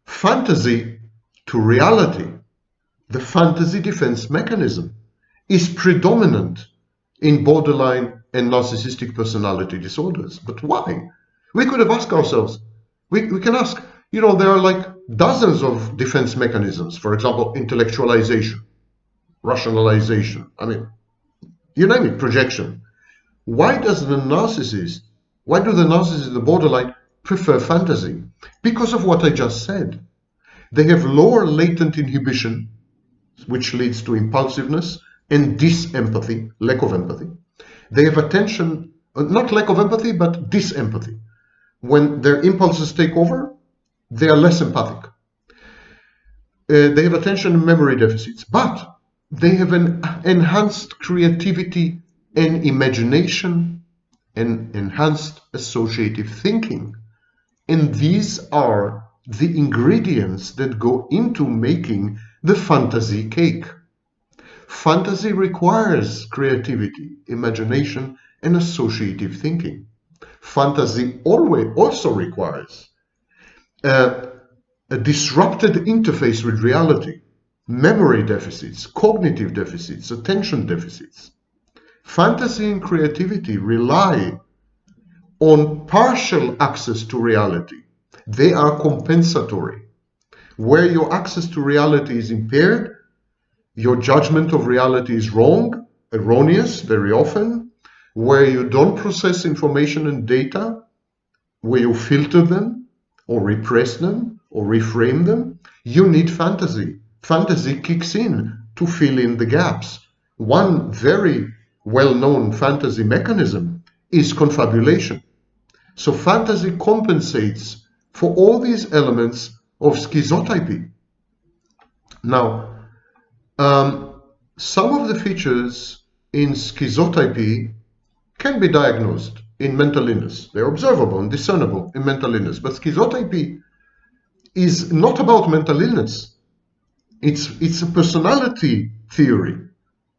fantasy to reality. The fantasy defense mechanism is predominant in borderline and narcissistic personality disorders. But why? We could have asked ourselves, we can ask, there are like dozens of defense mechanisms. For example, intellectualization, rationalization, you name it, projection. Why do the narcissists in the borderline prefer fantasy? Because of what I just said. They have lower latent inhibition, which leads to impulsiveness and disempathy, lack of empathy. They have attention, not lack of empathy, but disempathy. When their impulses take over, they are less empathic. They have attention and memory deficits, but they have an enhanced creativity and imagination and enhanced associative thinking. And these are the ingredients that go into making the fantasy cake. Fantasy requires creativity, imagination, and associative thinking. Fantasy also requires a disrupted interface with reality, memory deficits, cognitive deficits, attention deficits. Fantasy and creativity rely on partial access to reality. They are compensatory. Where your access to reality is impaired, your judgment of reality is wrong, erroneous very often. Where you don't process information and data, where you filter them or repress them or reframe them, you need fantasy. Fantasy kicks in to fill in the gaps. One very well-known fantasy mechanism is confabulation. So fantasy compensates for all these elements of schizotypy. Now, some of the features in schizotypy can be diagnosed in mental illness. They're observable and discernible in mental illness. But schizotypy is not about mental illness. It's a personality theory.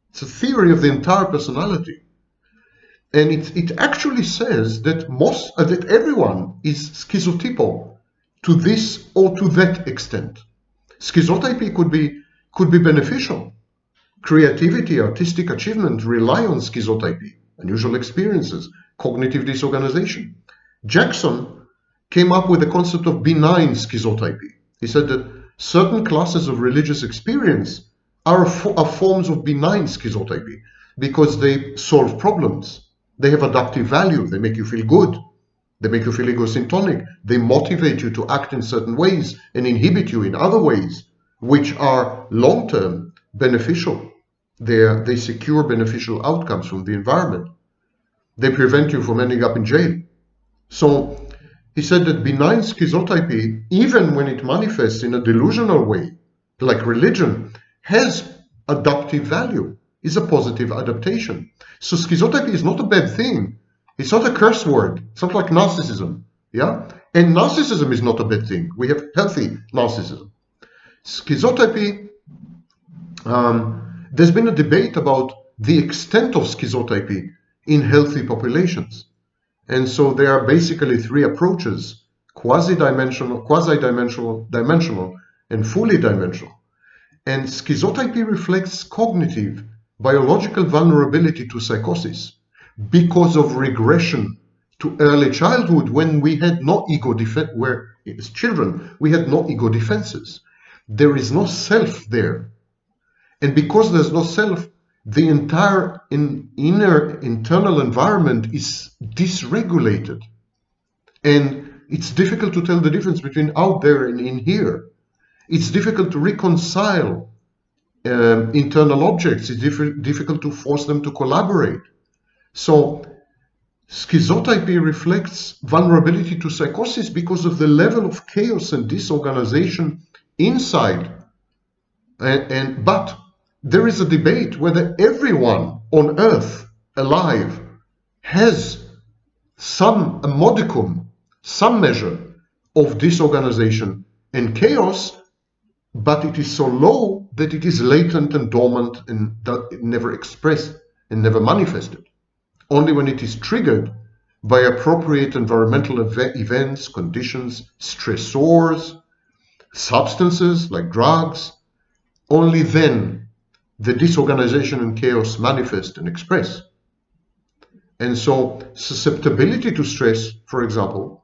It's a theory of the entire personality. And it actually says that that everyone is schizotypal to this or to that extent. Schizotypy could be beneficial. Creativity, artistic achievement rely on schizotypy, unusual experiences, cognitive disorganization. Jackson came up with the concept of benign schizotypy. He said that certain classes of religious experience are forms of benign schizotypy because they solve problems. They have adaptive value. They make you feel good. They make you feel egosyntonic. They motivate you to act in certain ways and inhibit you in other ways, which are long-term beneficial. They secure beneficial outcomes from the environment. They prevent you from ending up in jail. So he said that benign schizotypy, even when it manifests in a delusional way, like religion, has adaptive value, is a positive adaptation. So schizotypy is not a bad thing. It's not a curse word. It's not like narcissism. Yeah? And narcissism is not a bad thing. We have healthy narcissism. Schizotypy, there's been a debate about the extent of schizotypy in healthy populations. And so there are basically three approaches: quasi-dimensional, dimensional, and fully dimensional. And schizotypy reflects cognitive, biological vulnerability to psychosis because of regression to early childhood, when we had no ego defense, where as children we had no ego defenses. There is no self there. And because there's no self, the entire inner internal environment is dysregulated. And it's difficult to tell the difference between out there and in here. It's difficult to reconcile internal objects. It's difficult to force them to collaborate. So schizotypy reflects vulnerability to psychosis because of the level of chaos and disorganization inside. But there is a debate whether everyone on earth alive has a modicum, some measure of disorganization and chaos, but it is so low that it is latent and dormant and never expressed and never manifested. Only when it is triggered by appropriate environmental events, conditions, stressors, substances like drugs, only then the disorganization and chaos manifest and express. And so susceptibility to stress, for example,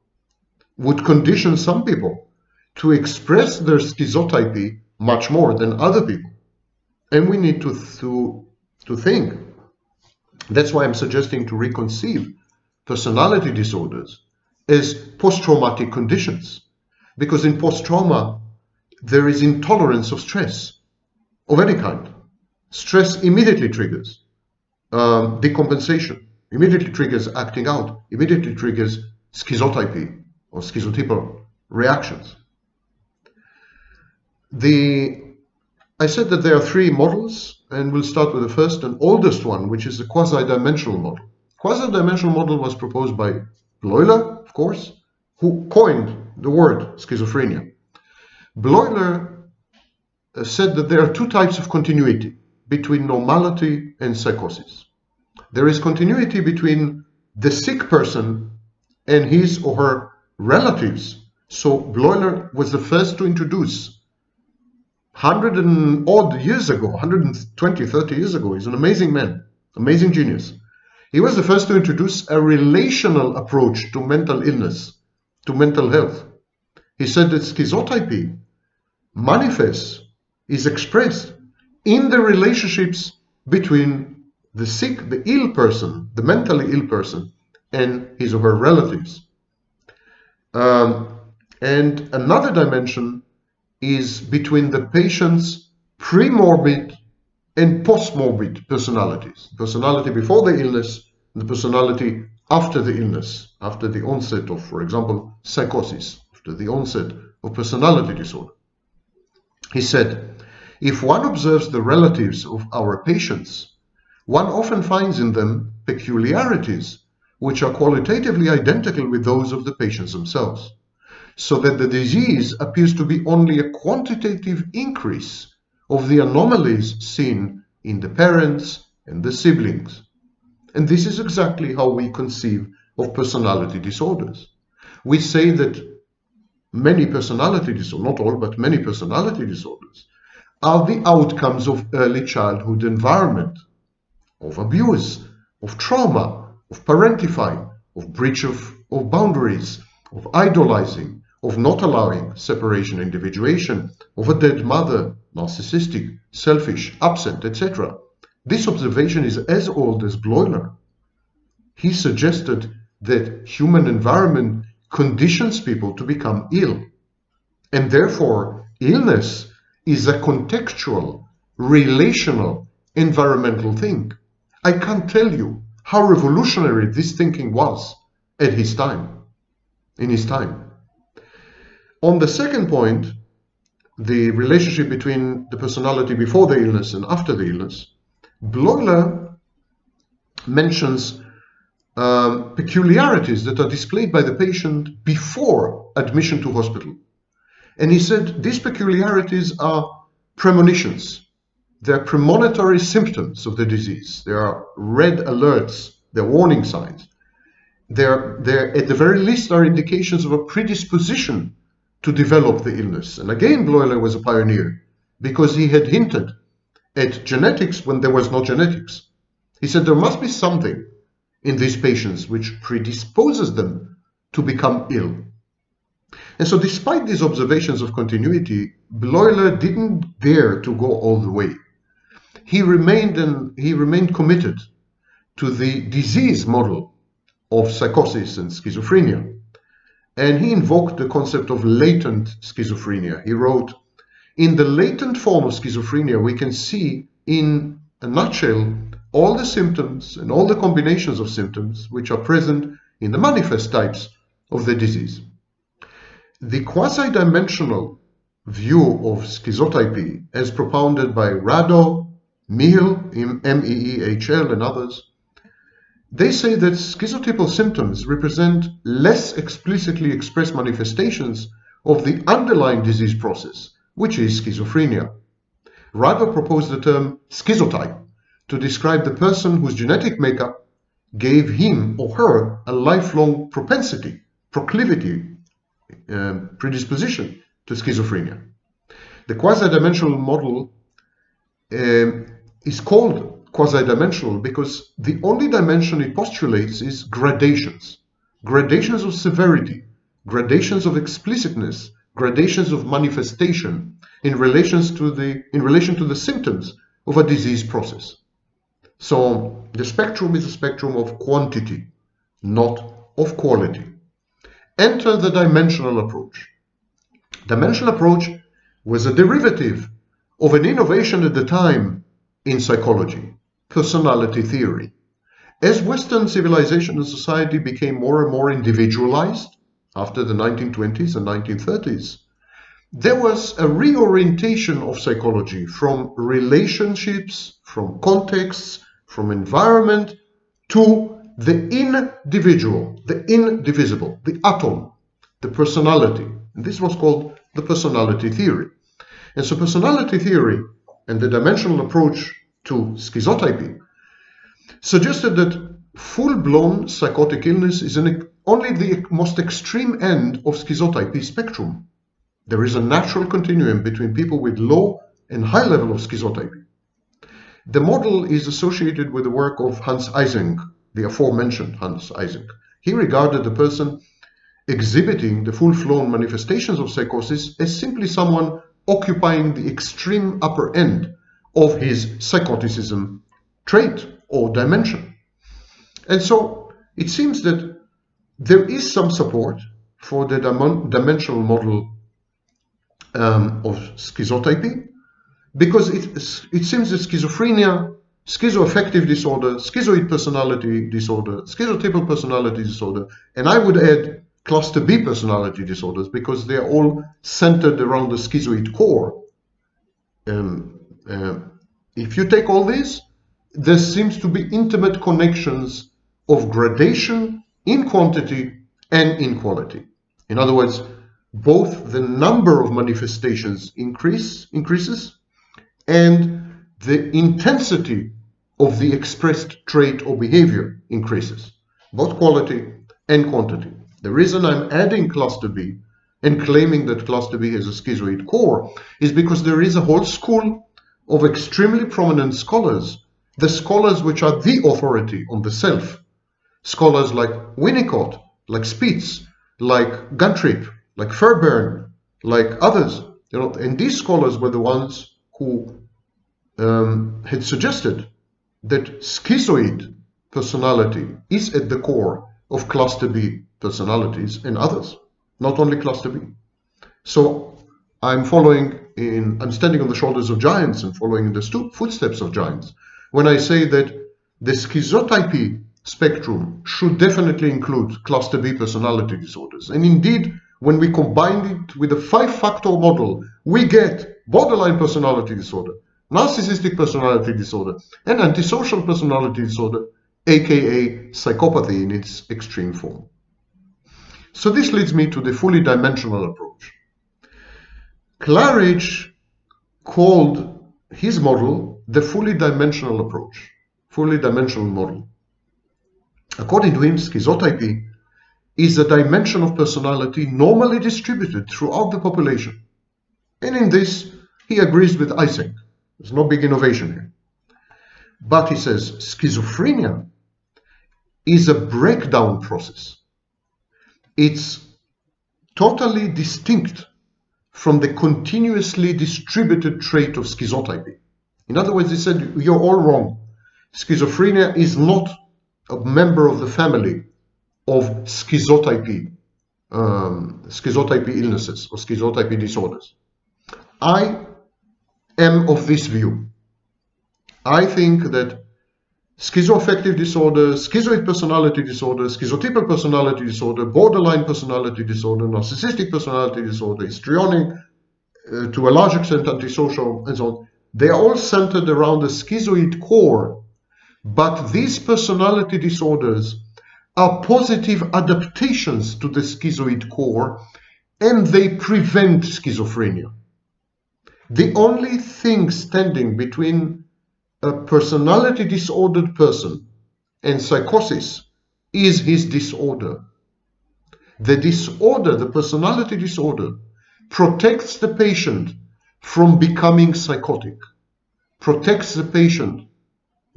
would condition some people to express their schizotypy much more than other people. And we need to think. That's why I'm suggesting to reconceive personality disorders as post-traumatic conditions. Because in post-trauma, there is intolerance of stress of any kind. Stress immediately triggers decompensation, immediately triggers acting out, immediately triggers schizotypy or schizotypal reactions. I said that there are three models, and we'll start with the first and oldest one, which is the quasi-dimensional model. Quasi-dimensional model was proposed by Bleuler, of course, who coined the word schizophrenia. Bleuler said that there are two types of continuity between normality and psychosis. There is continuity between the sick person and his or her relatives. So Bleuler was the first to introduce 100 and odd years ago, 120, 30 years ago. He's an amazing man, amazing genius. He was the first to introduce a relational approach to mental illness, to mental health. He said that schizotypy manifests, is expressed in the relationships between the sick, the ill person, the mentally ill person, and his or her relatives. And another dimension is between the patient's pre-morbid and post-morbid personalities. Personality before the illness and the personality after the illness, after the onset of, for example, psychosis, after the onset of personality disorder. He said, if one observes the relatives of our patients, one often finds in them peculiarities which are qualitatively identical with those of the patients themselves, so that the disease appears to be only a quantitative increase of the anomalies seen in the parents and the siblings. And this is exactly how we conceive of personality disorders. We say that many personality disorders, not all, but many personality disorders, are the outcomes of early childhood environment, of abuse, of trauma, of parentifying, of breach of boundaries, of idolizing, of not allowing separation, individuation, of a dead mother, narcissistic, selfish, absent, etc. This observation is as old as Bleuler. He suggested that human environment conditions people to become ill, and therefore illness is a contextual, relational, environmental thing. I can't tell you how revolutionary this thinking was at his time, in his time. On the second point, the relationship between the personality before the illness and after the illness, Bleuler mentions peculiarities that are displayed by the patient before admission to hospital. And he said these peculiarities are premonitions. They're premonitory symptoms of the disease. There are red alerts, they're warning signs. They're at the very least are indications of a predisposition to develop the illness. And again, Bleuler was a pioneer because he had hinted at genetics when there was no genetics. He said there must be something in these patients which predisposes them to become ill. And so despite these observations of continuity, Bleuler didn't dare to go all the way. He remained committed to the disease model of psychosis and schizophrenia. And he invoked the concept of latent schizophrenia. He wrote, in the latent form of schizophrenia, we can see in a nutshell all the symptoms and all the combinations of symptoms which are present in the manifest types of the disease. The quasi-dimensional view of schizotypy, as propounded by Rado, Mihl, M-E-E-H-L, and others, they say that schizotypal symptoms represent less explicitly expressed manifestations of the underlying disease process, which is schizophrenia. Rado proposed the term schizotype to describe the person whose genetic makeup gave him or her a lifelong propensity, proclivity, predisposition to schizophrenia. The quasi-dimensional model is called quasi-dimensional because the only dimension it postulates is gradations. Gradations of severity, gradations of explicitness, gradations of manifestation in relation to the symptoms of a disease process. So the spectrum is a spectrum of quantity, not of quality. Enter the dimensional approach. Dimensional approach was a derivative of an innovation at the time in psychology, personality theory. As Western civilization and society became more and more individualized after the 1920s and 1930s, there was a reorientation of psychology from relationships, from contexts, from environment to the individual, the indivisible, the atom, the personality. And this was called the personality theory. And so personality theory and the dimensional approach to schizotypy suggested that full-blown psychotic illness is only the most extreme end of schizotypy spectrum. There is a natural continuum between people with low and high level of schizotypy. The model is associated with the work of Hans Eysenck, the aforementioned Hans Eysenck. He regarded the person exhibiting the full-blown manifestations of psychosis as simply someone occupying the extreme upper end of his psychoticism trait or dimension. And so it seems that there is some support for the dimensional model of schizotypy, because it seems that schizophrenia, schizoaffective disorder, schizoid personality disorder, schizotypal personality disorder, and I would add cluster B personality disorders, because they are all centered around the schizoid core. If you take all these, there seems to be intimate connections of gradation in quantity and in quality. In other words, both the number of manifestations increases and the intensity of the expressed trait or behavior increases, both quality and quantity. The reason I'm adding cluster B and claiming that cluster B has a schizoid core is because there is a whole school of extremely prominent scholars, the scholars which are the authority on the self, scholars like Winnicott, like Spitz, like Guntrip, like Fairbairn, like others, and these scholars were the ones who had suggested that schizoid personality is at the core of cluster B personalities and others, not only cluster B. So I'm standing on the shoulders of giants and following in the footsteps of giants when I say that the schizotypy spectrum should definitely include cluster B personality disorders. And indeed, when we combine it with a 5-factor model, we get borderline personality disorder, narcissistic personality disorder, and antisocial personality disorder, aka psychopathy in its extreme form. So this leads me to the fully dimensional approach. Claridge called his model the fully dimensional approach, fully dimensional model. According to him, schizotypy is a dimension of personality normally distributed throughout the population. And in this, he agrees with Eysenck. There's no big innovation here. But he says schizophrenia is a breakdown process. It's totally distinct from the continuously distributed trait of schizotypy. In other words, he said, you're all wrong. Schizophrenia is not a member of the family of schizotypy illnesses or schizotypy disorders. I am of this view. I think that schizoaffective disorder, schizoid personality disorder, schizotypal personality disorder, borderline personality disorder, narcissistic personality disorder, histrionic, to a large extent antisocial, and so on, they are all centered around the schizoid core. But these personality disorders are positive adaptations to the schizoid core, and they prevent schizophrenia. The only thing standing between a personality disordered person and psychosis is his disorder. The disorder, the personality disorder, protects the patient from becoming psychotic, protects the patient,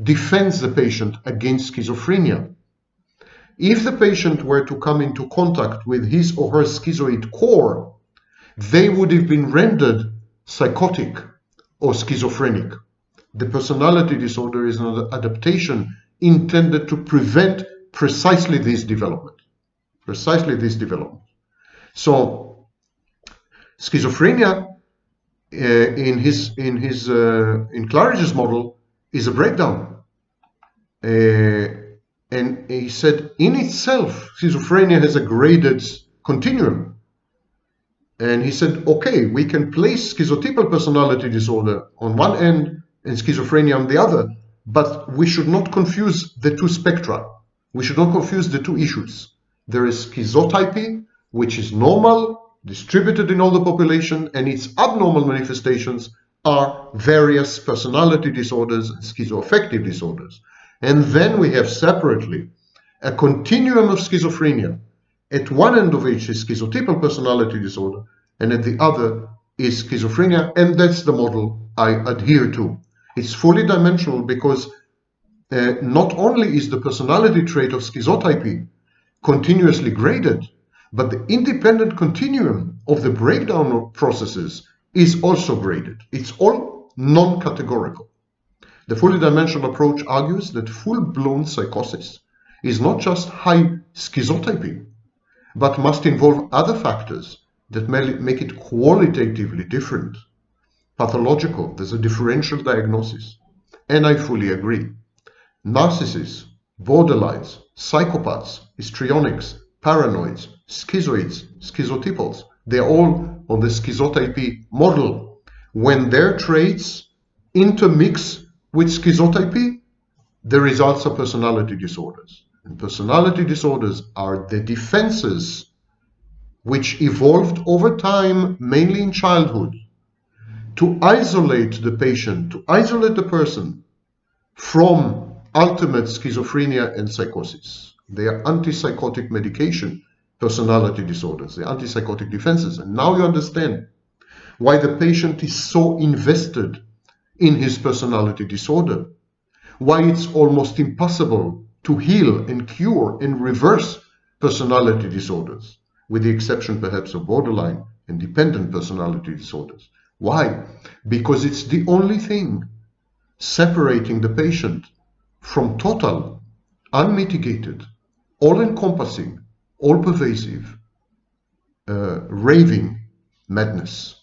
defends the patient against schizophrenia. If the patient were to come into contact with his or her schizoid core, they would have been rendered psychotic or schizophrenic. The personality disorder is an adaptation intended to prevent precisely this development. So, schizophrenia in Claridge's model is a breakdown. And he said, in itself, schizophrenia has a graded continuum. And he said, okay, we can place schizotypal personality disorder on one end and schizophrenia on the other, but we should not confuse the two spectra. We should not confuse the two issues. There is schizotypy, which is normal, distributed in all the population, and its abnormal manifestations are various personality disorders and schizoaffective disorders. And then we have separately a continuum of schizophrenia. At one end of which is schizotypal personality disorder, and at the other is schizophrenia, and that's the model I adhere to. It's fully dimensional because not only is the personality trait of schizotypy continuously graded, but the independent continuum of the breakdown of processes is also graded. It's all non-categorical. The fully dimensional approach argues that full-blown psychosis is not just high schizotypy, but must involve other factors that make it qualitatively different. Pathological, there's a differential diagnosis. And I fully agree. Narcissists, borderlines, psychopaths, histrionics, paranoids, schizoids, schizotypals, they're all on the schizotypy model. When their traits intermix with schizotypy, the results are personality disorders. And personality disorders are the defenses which evolved over time, mainly in childhood, to isolate the patient, to isolate the person from ultimate schizophrenia and psychosis. They are antipsychotic medication personality disorders, the antipsychotic defenses. And now you understand why the patient is so invested in his personality disorder, why it's almost impossible to heal and cure and reverse personality disorders, with the exception perhaps of borderline and dependent personality disorders. Why? Because it's the only thing separating the patient from total, unmitigated, all-encompassing, all-pervasive, raving madness.